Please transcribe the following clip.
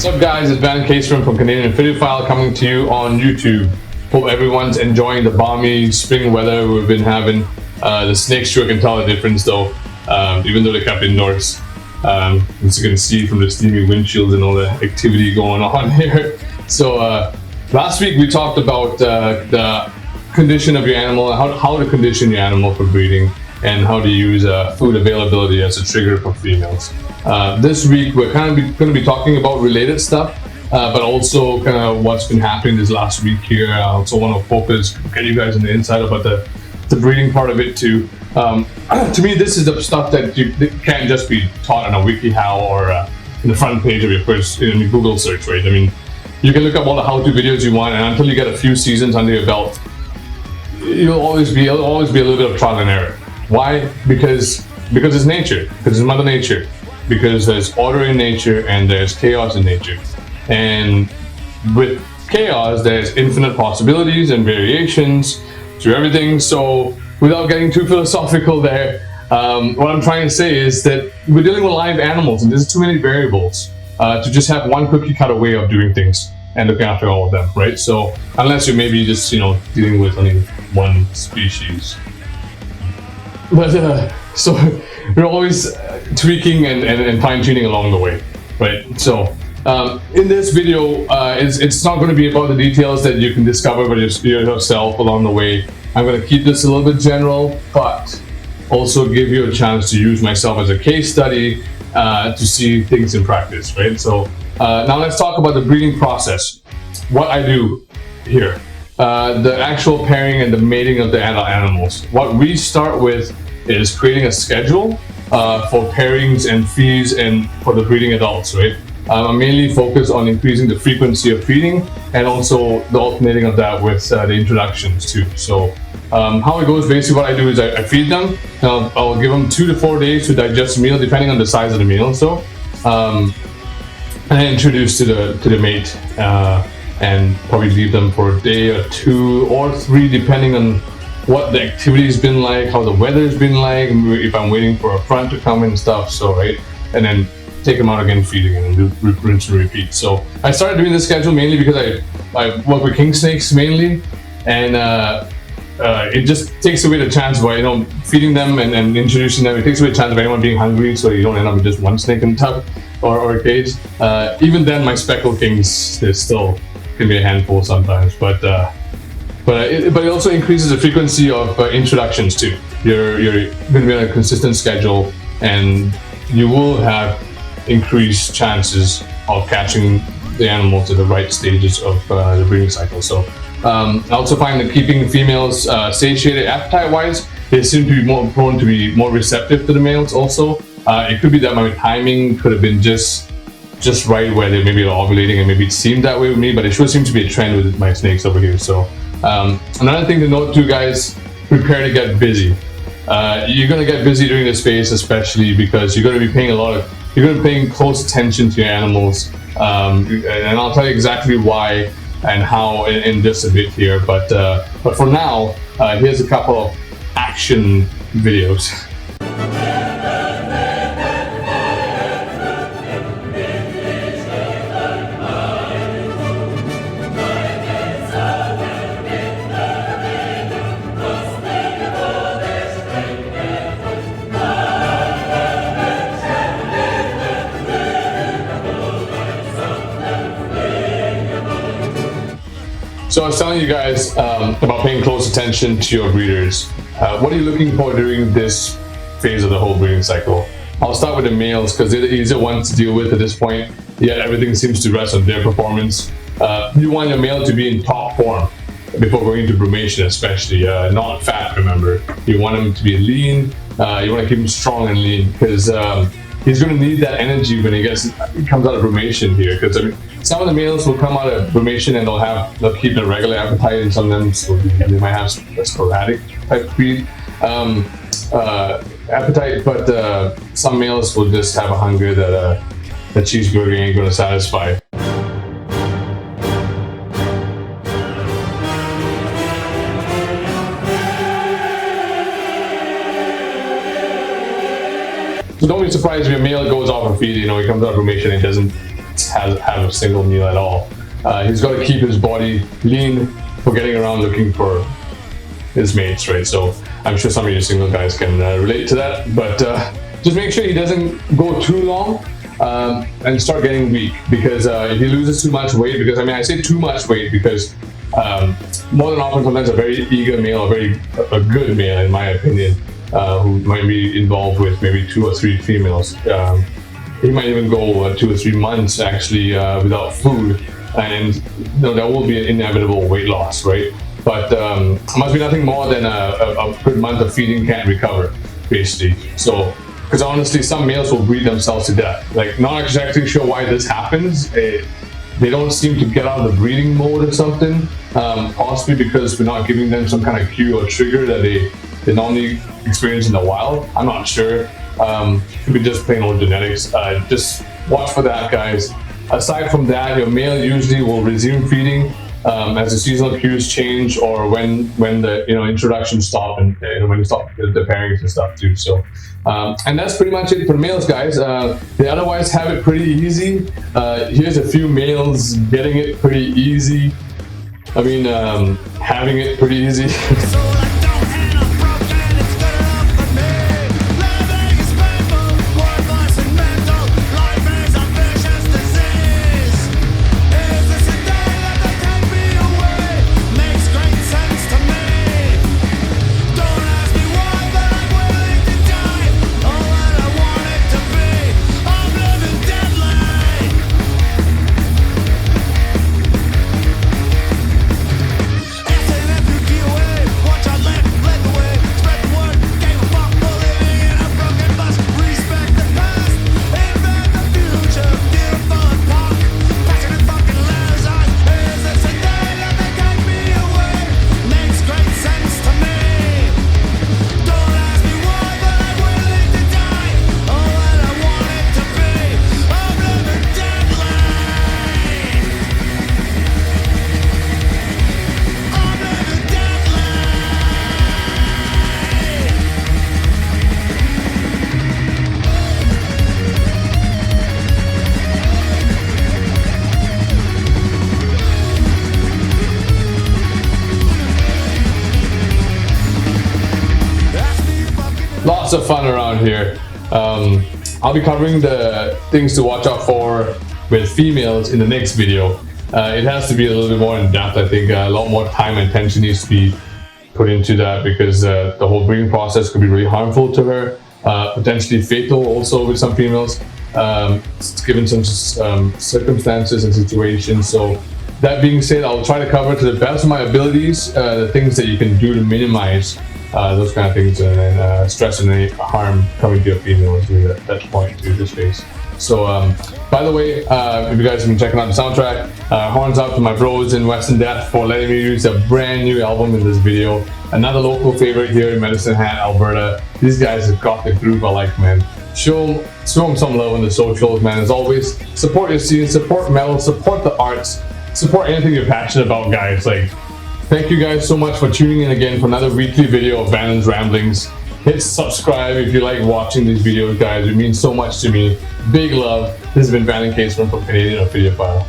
What's up guys, it's Van Caseman from Canadian Ophidiophile coming to you on YouTube. Hope everyone's enjoying the balmy spring weather we've been having. The snakes sure can tell the difference though, even though they're kept indoors. As you can see from the steamy windshields and all the activity going on here. So last week we talked about the condition of your animal, how to condition your animal for breeding, and how to use food availability as a trigger for females. This week we're kind of going to be talking about related stuff, but also kind of what's been happening this last week here. I also want to focus, get you guys on the inside about the breeding part of it too. To me, this is the stuff that can't just be taught on a WikiHow or in the front page of your first Google search, right? I mean, you can look up all the how-to videos you want, and until you get a few seasons under your belt, it'll always be a little bit of trial and error. Why? Because it's nature, because it's Mother Nature, because there's order in nature and there's chaos in nature. And with chaos, there's infinite possibilities and variations to everything. So without getting too philosophical there, what I'm trying to say is that we're dealing with live animals and there's too many variables to just have one cookie cutter way of doing things and looking after all of them, right? So unless you're maybe just, dealing with only one species. But so we're always tweaking and fine-tuning along the way, right? So in this video, it's not going to be about the details that you can discover by yourself along the way. I'm going to keep this a little bit general, but also give you a chance to use myself as a case study to see things in practice, right? So now let's talk about the breeding process. What I do here. The actual pairing and the mating of the adult animals. What we start with is creating a schedule for pairings and feeds and for the breeding adults, right? I'm mainly focused on increasing the frequency of feeding and also the alternating of that with the introductions too. So how it goes, basically what I do is I feed them. I'll give them 2 to 4 days to digest a meal depending on the size of the meal. So and then introduce to the mate. And probably leave them for a day or 2 or 3 depending on what the activity's been like, how the weather's been like, if I'm waiting for a front to come and stuff, so right, and then take them out again, feed again, and do rinse and repeat. So I started doing this schedule mainly because I work with king snakes mainly, and it just takes away the chance of feeding them and introducing them. It takes away the chance of anyone being hungry, so you don't end up with just one snake in the tub or a cage. Even then, my speckled kings, they're still can be a handful sometimes, but it also increases the frequency of introductions too. You're going to be on a consistent schedule, and you will have increased chances of catching the animals at the right stages of the breeding cycle. So I also find that keeping females satiated appetite-wise, they seem to be more prone to be more receptive to the males. Also, it could be that my timing could have been just right where they maybe are ovulating, and maybe it seemed that way with me, but it sure seems to be a trend with my snakes over here. So another thing to note too, guys, prepare to get busy. You're going to get busy during this phase, especially because you're going to be paying close attention to your animals, and I'll tell you exactly why and how in just a bit here, but for now, here's a couple of action videos. So I was telling you guys about paying close attention to your breeders. What are you looking for during this phase of the whole breeding cycle? I'll start with the males because they're the easier ones to deal with at this point, yet everything seems to rest on their performance. You want your male to be in top form before going into brumation, especially not fat, remember. You want him to be lean, you want to keep him strong and lean, because he's going to need that energy when he comes out of brumation here, because some of the males will come out of brumation and they'll keep a regular appetite, and some of them they might have a sporadic type feed appetite, but some males will just have a hunger that a cheeseburger ain't going to satisfy. So don't be surprised if your male goes off a feed, he comes out of brumation and doesn't have a single meal at all. He's got to keep his body lean for getting around looking for his mates, right? So I'm sure some of you single guys can relate to that, but just make sure he doesn't go too long and start getting weak, because if he loses too much weight, because I say too much weight because more than often sometimes a very eager male, a good male in my opinion, who might be involved with maybe 2 or 3 females, he might even go 2 or 3 months actually without food, and there will be an inevitable weight loss, right? But must be nothing more than a good month of feeding can't recover, basically. So, because honestly, some males will breed themselves to death. Like, not exactly sure why this happens. They don't seem to get out of the breeding mode or something. Possibly because we're not giving them some kind of cue or trigger that they normally experience in the wild. I'm not sure. Could be just plain old genetics. Just watch for that, guys. Aside from that, your male usually will resume feeding as the seasonal cues change, or when the introductions stop, and when you stop the pairings and stuff too. So and that's pretty much it for males, guys. They otherwise have it pretty easy. Here's a few males getting it pretty easy. I mean, having it pretty easy. Lots of fun around here. I'll be covering the things to watch out for with females in the next video. It has to be a little bit more in depth. I think a lot more time and attention needs to be put into that, because the whole breeding process could be really harmful to her, potentially fatal also with some females, given some circumstances and situations. So that being said, I'll try to cover to the best of my abilities the things that you can do to minimize those kind of things, and then stress and any harm coming to a female during that point to this phase. So by the way, if you guys have been checking out the soundtrack, horns out to my bros in Western Death for letting me use a brand new album in this video. Another local favorite here in Medicine Hat, Alberta. These guys have got the groove I like, man. Show them some love on the socials, man. As always, support your scene, support metal, support the arts, support anything you're passionate about, guys. Like, thank you guys so much for tuning in again for another weekly video of Brandon's Ramblings. Hit subscribe if you like watching these videos, guys. It means so much to me. Big love. This has been Brandon Caseman from Canadian Ophidiophile.